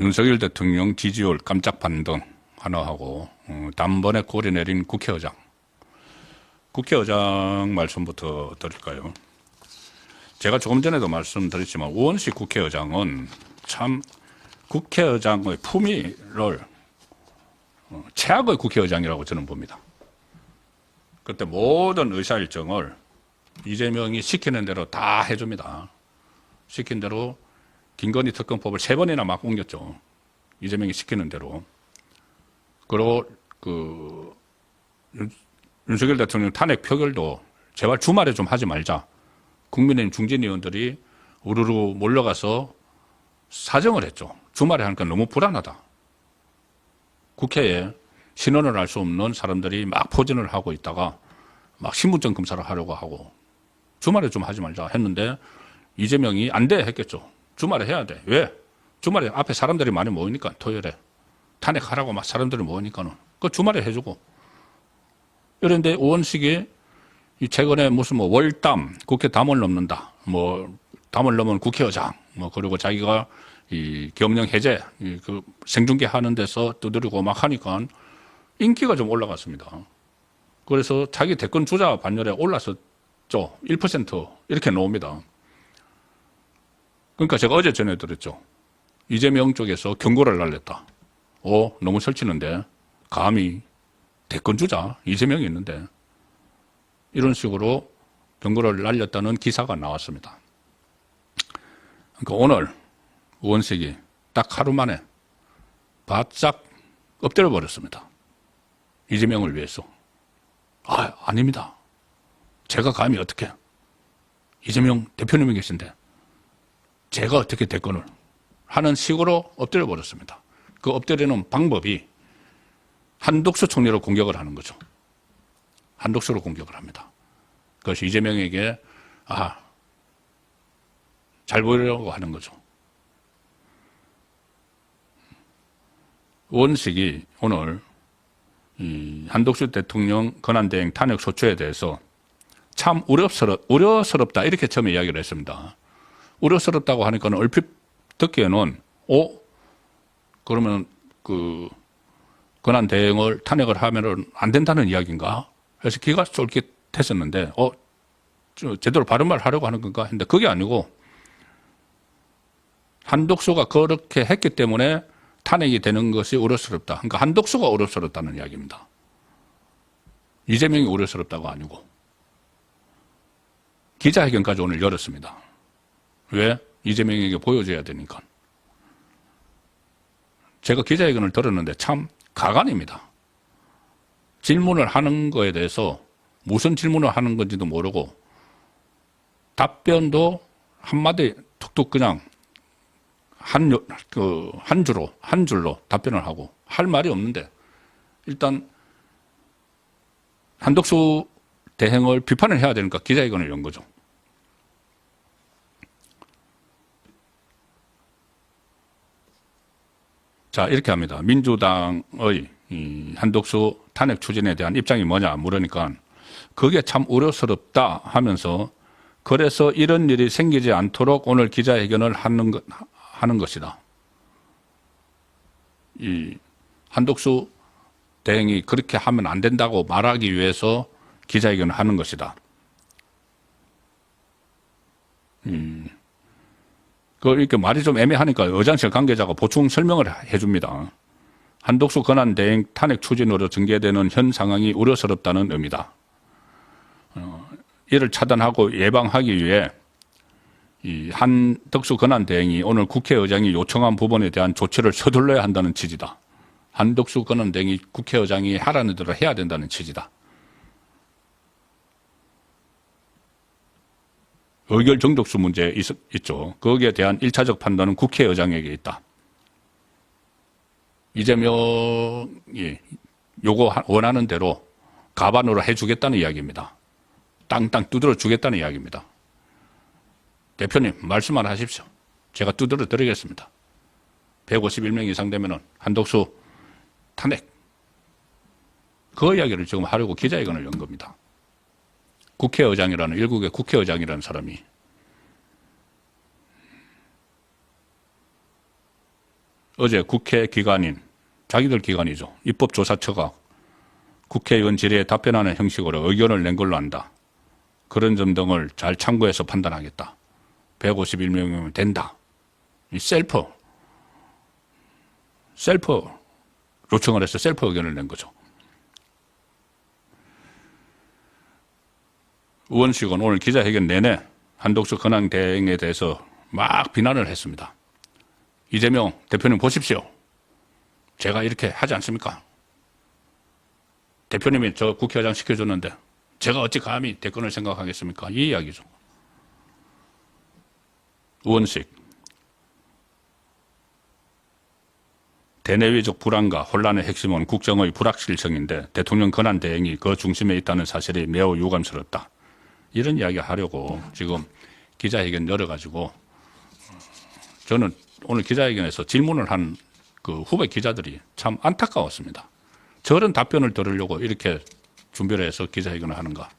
윤석열 대통령 지지율 깜짝 반등 하나하고 단번에 꼬리 내린 국회의장. 국회의장 말씀부터 드릴까요? 제가 조금 전에도 말씀드렸지만 우원식 국회의장은 참 국회의장의 품위를 최악의 국회의장이라고 저는 봅니다. 그때 모든 의사일정을 이재명이 시키는 대로 다 해줍니다. 시킨 대로 김건희 특검법을 3번이나 막 옮겼죠. 이재명이 시키는 대로. 그리고 윤석열 대통령 탄핵 표결도 제발 주말에 좀 하지 말자. 국민의힘 중진 의원들이 우르르 몰려가서 사정을 했죠. 주말에 하니까 너무 불안하다. 국회에 신원을 알 수 없는 사람들이 막 포진을 하고 있다가 막 신분증 검사를 하려고 하고 주말에 좀 하지 말자 했는데 이재명이 안 돼 했겠죠. 주말에 해야 돼. 왜? 주말에 앞에 사람들이 많이 모이니까 토요일에 탄핵하라고 막 사람들이 모이니까는 그 주말에 해주고 이런데 우원식이 최근에 무슨 뭐 월담 국회 담을 넘는다 뭐 담을 넘은 국회의장 뭐 그리고 자기가 이 겸령 해제 그 생중계 하는 데서 두드리고 막 하니까 인기가 좀 올라갔습니다. 그래서 자기 대권 주자 반열에 올랐었죠. 1% 이렇게 나옵니다. 그러니까 제가 어제 전해드렸죠. 이재명 쪽에서 경고를 날렸다. 너무 설치는데 감히 대권 주자 이재명이 있는데 이런 식으로 경고를 날렸다는 기사가 나왔습니다. 그러니까 오늘 우원식이 딱 하루 만에 바짝 엎드려 버렸습니다. 이재명을 위해서. 아닙니다. 제가 감히 어떻게 이재명 대표님이 계신데 제가 어떻게 대권을 하는 식으로 엎드려 버렸습니다. 그 엎드리는 방법이 한독수 총리로 공격을 하는 거죠. 한독수로 공격을 합니다. 그것이 이재명에게 잘 보이려고 하는 거죠. 우원식이 오늘 이 한독수 대통령 권한대행 탄핵 소추에 대해서 참 우려스럽다 이렇게 처음에 이야기를 했습니다. 우려스럽다고 하니까 얼핏 듣기에는 그러면 그 권한대행을 탄핵을 하면은 안 된다는 이야기인가? 그래서 귀가 쫄깃했었는데 제대로 바른 말 하려고 하는 건가 했는데 그게 아니고 한독수가 그렇게 했기 때문에 탄핵이 되는 것이 우려스럽다. 그러니까 한독수가 우려스럽다는 이야기입니다. 이재명이 우려스럽다고 아니고. 기자회견까지 오늘 열었습니다. 왜? 이재명에게 보여줘야 되니까. 제가 기자회견을 들었는데 참 가관입니다. 질문을 하는 거에 대해서 무슨 질문을 하는 건지도 모르고 답변도 한마디 툭툭 그냥 한 줄로 답변을 하고 할 말이 없는데 일단 한독수 대행을 비판을 해야 되니까 기자회견을 연 거죠. 자, 이렇게 합니다. 민주당의 이 한독수 탄핵 추진에 대한 입장이 뭐냐 물으니까 그게 참 우려스럽다 하면서 그래서 이런 일이 생기지 않도록 오늘 기자회견을 하는 것이다. 이 한독수 대행이 그렇게 하면 안 된다고 말하기 위해서 기자회견을 하는 것이다. 이렇게 말이 좀 애매하니까 의장실 관계자가 보충 설명을 해줍니다. 한독수 권한대행 탄핵 추진으로 전개되는 현 상황이 우려스럽다는 의미다. 이를 차단하고 예방하기 위해 이 한덕수 권한대행이 오늘 국회의장이 요청한 부분에 대한 조치를 서둘러야 한다는 취지다. 한덕수 권한대행이 국회의장이 하라는 대로 해야 된다는 취지다. 의결 정족수 문제 있죠. 거기에 대한 1차적 판단은 국회의장에게 있다. 이재명이 원하는 대로 가반으로 해주겠다는 이야기입니다. 땅땅 두드려 주겠다는 이야기입니다. 대표님 말씀만 하십시오. 제가 두드려 드리겠습니다. 151명 이상 되면은 한독수 탄핵. 그 이야기를 지금 하려고 기자회견을 연 겁니다. 국회의장이라는, 일국의 국회의장이라는 사람이. 어제 국회 기관인, 자기들 기관이죠. 입법조사처가 국회의원 질의에 답변하는 형식으로 의견을 낸 걸로 안다. 그런 점 등을 잘 참고해서 판단하겠다. 151명이면 된다. 이 셀프 요청을 해서 셀프 의견을 낸 거죠. 우원식은 오늘 기자회견 내내 한독수 권한 대행에 대해서 막 비난을 했습니다. 이재명 대표님 보십시오. 제가 이렇게 하지 않습니까? 대표님이 저 국회의장 시켜줬는데 제가 어찌 감히 대권을 생각하겠습니까? 이 이야기죠. 우원식. 대내외적 불안과 혼란의 핵심은 국정의 불확실성인데 대통령 권한 대행이 그 중심에 있다는 사실이 매우 유감스럽다. 이런 이야기 하려고 지금 기자회견 열어가지고 저는 오늘 기자회견에서 질문을 한 그 후배 기자들이 참 안타까웠습니다. 저런 답변을 들으려고 이렇게 준비를 해서 기자회견을 하는가.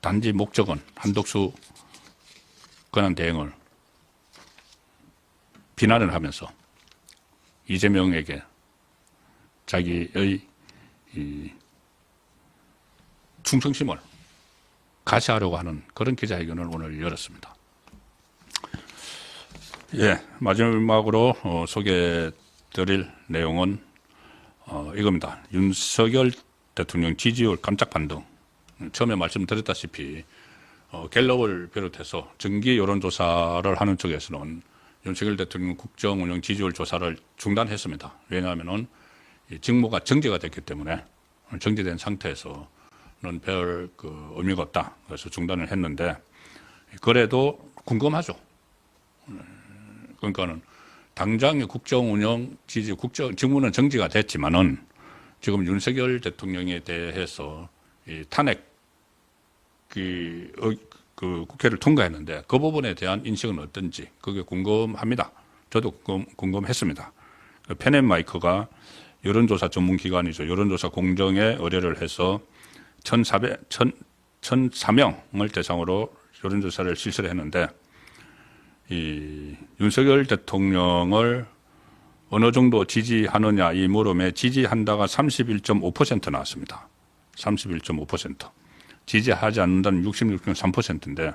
단지 목적은 한독수 권한 대행을 비난을 하면서 이재명에게 자기의 이 충성심을 가시하려고 하는 그런 기자회견을 오늘 열었습니다. 예, 마지막으로 소개드릴 내용은 이겁니다. 윤석열 대통령 지지율 깜짝 반등. 처음에 말씀드렸다시피 갤럽을 비롯해서 정기 여론조사를 하는 쪽에서는 윤석열 대통령 국정운영 지지율 조사를 중단했습니다. 왜냐하면 직무가 정지가 됐기 때문에 정지된 상태에서는 별 의미가 없다. 그래서 중단을 했는데 그래도 궁금하죠. 그러니까는 당장의 국정운영 지지 직무는 정지가 됐지만은 지금 윤석열 대통령에 대해서 이 탄핵 국회를 통과했는데 그 부분에 대한 인식은 어떤지 그게 궁금합니다. 저도 궁금했습니다. 펜앤마이크가 여론조사 전문기관이죠. 여론조사 공정에 의뢰를 해서 1,004명을 대상으로 여론조사를 실시를 했는데 이 윤석열 대통령을 어느 정도 지지하느냐 이 물음에 지지한다가 31.5% 나왔습니다. 31.5%. 지지하지 않는다는 66.3%인데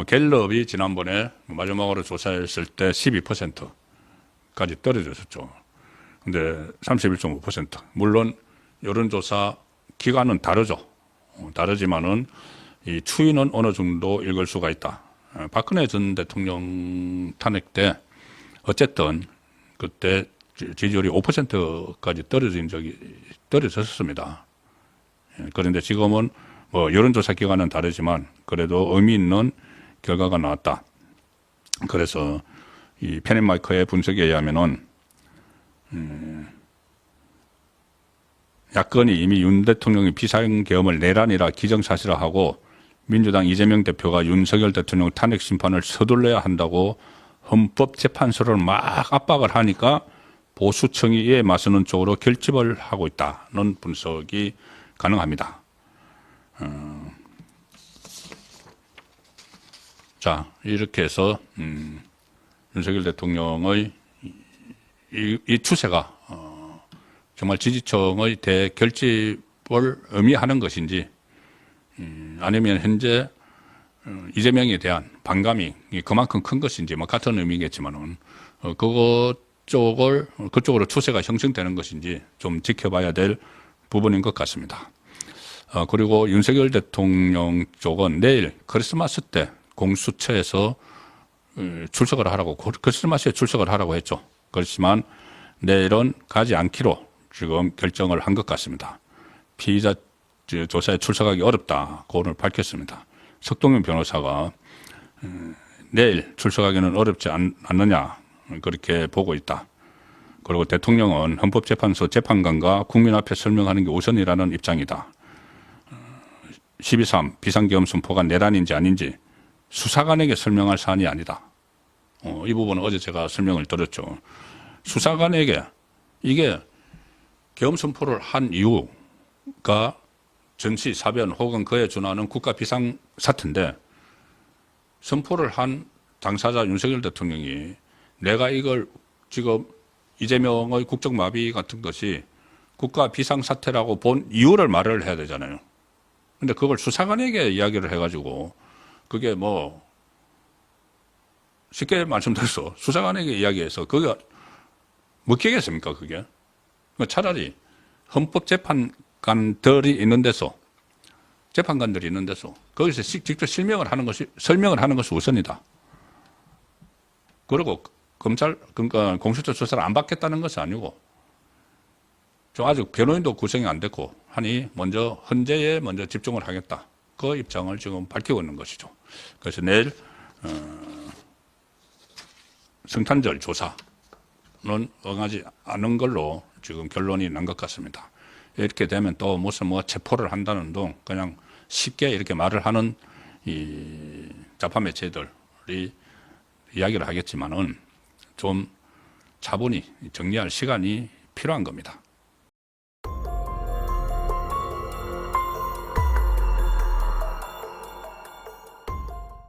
갤럽이 지난번에 마지막으로 조사했을 때 12%까지 떨어졌었죠. 근데 31.5%. 물론 여론조사 기관은 다르죠. 다르지만은 이 추이는 어느 정도 읽을 수가 있다. 박근혜 전 대통령 탄핵 때 어쨌든 그때 지지율이 5%까지 떨어졌습니다. 그런데 지금은 뭐 여론조사 기관은 다르지만 그래도 의미 있는 결과가 나왔다. 그래서 이 펜앤마이크의 분석에 의하면은 야권이 이미 윤 대통령의 비상계엄을 내란이라 기정사실화하고 민주당 이재명 대표가 윤석열 대통령 탄핵 심판을 서둘러야 한다고 헌법재판소를 막 압박을 하니까 보수층이 이에 맞서는 쪽으로 결집을 하고 있다는 분석이 가능합니다. 자, 이렇게 해서 윤석열 대통령의 이 추세가 정말 지지층의 대결집을 의미하는 것인지 아니면 현재 이재명에 대한 반감이 그만큼 큰 것인지 뭐 같은 의미겠지만은 그쪽으로 추세가 형성되는 것인지 좀 지켜봐야 될 부분인 것 같습니다. 그리고 윤석열 대통령 쪽은 내일 크리스마스 때 공수처에서 출석을 하라고 크리스마스에 출석을 하라고 했죠. 그렇지만 내일은 가지 않기로 지금 결정을 한 것 같습니다. 피의자 조사에 출석하기 어렵다. 그걸 밝혔습니다. 석동현 변호사가 내일 출석하기는 어렵지 않느냐 그렇게 보고 있다. 그리고 대통령은 헌법재판소 재판관과 국민 앞에 설명하는 게 우선이라는 입장이다. 12.3 비상계엄 선포가 내란인지 아닌지 수사관에게 설명할 사안이 아니다. 이 부분은 어제 제가 설명을 드렸죠. 수사관에게 이게 계엄 선포를 한 이유가 전시, 사변 혹은 그에 준하는 국가 비상사태인데 선포를 한 당사자 윤석열 대통령이 내가 이걸 지금 이재명의 국정마비 같은 것이 국가 비상사태라고 본 이유를 말을 해야 되잖아요. 근데 그걸 수사관에게 이야기를 해가지고 그게 뭐 쉽게 말씀드려서 수사관에게 이야기해서 그게 먹히겠습니까 그게? 차라리 헌법재판관들이 있는 데서 재판관들이 있는 데서 거기서 직접 설명을 하는 것이 우선이다. 그리고 그러니까 공수처 조사를 안 받겠다는 것이 아니고 저 아직 변호인도 구성이 안 됐고 하니 먼저 헌재에 먼저 집중을 하겠다. 그 입장을 지금 밝히고 있는 것이죠. 그래서 내일 성탄절 조사는 응하지 않은 걸로 지금 결론이 난 것 같습니다. 이렇게 되면 또 무슨 뭐 체포를 한다는 등 그냥 쉽게 이렇게 말을 하는 이 좌파 매체들이 이야기를 하겠지만은 좀 차분히 정리할 시간이 필요한 겁니다.